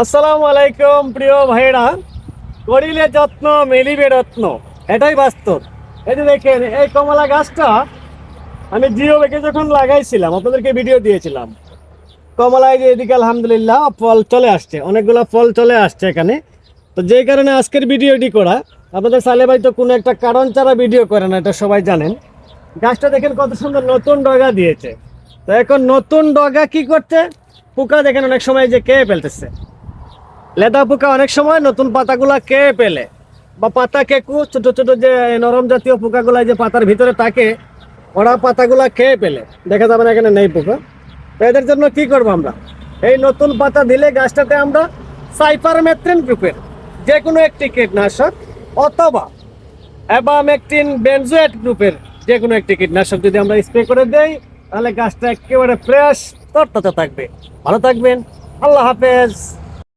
আসসালামু আলাইকুম প্রিয় ভাইরা। করিলে যত্ন মেলিবে রত্ন, এটাই বাস্তব। এই যে দেখেন, এই কমলা গাছটা আমি জিও বেগে যখন লাগাইছিলাম আপনাদেরকে ভিডিও দিয়েছিলাম। কমলায় যে এদিকে আলহামদুলিল্লাহ ফল চলে আসছে, অনেকগুলো ফল চলে আসছে এখানে। তো যেই কারণে আজকের ভিডিওটি করা। আপনাদের সালে ভাই তো কোনো একটা কারণ ছাড়া ভিডিও করে না, এটা সবাই জানেন। গাছটা দেখেন কত সুন্দর নতুন ডগা দিয়েছে। তো এখন নতুন ডগা কি করছে, পোকা দেখেন অনেক সময় যে খেয়ে ফেলতেছে। লেদা পোকা অনেক সময় নতুন পাতাগুলা খেয়ে ফেলে, বা পাতা কেকু ছোট ছোট যে নরম জাতীয় পোকাগুলা যে পাতার ভিতরে থাকে, ওরা পাতাগুলা খেয়ে ফেলে। দেখা যাবে না এখানে নেই পোকা। তো এদের জন্য কি করবো আমরা, এই নতুন পাতা দিলে গাছটাতে আমরা সাইপারমেথ্রিন গ্রুপের যে কোনো একটি কীটনাশক অথবা অ্যাবামেকটিন বেনজোয়েট গ্রুপের যে কোনো একটি কীটনাশক যদি আমরা স্প্রে করে দেই, তাহলে গাছটা একেবারে ফ্রেশ তরতাজা থাকবে। ভালো থাকবেন, আল্লাহ হাফেজ।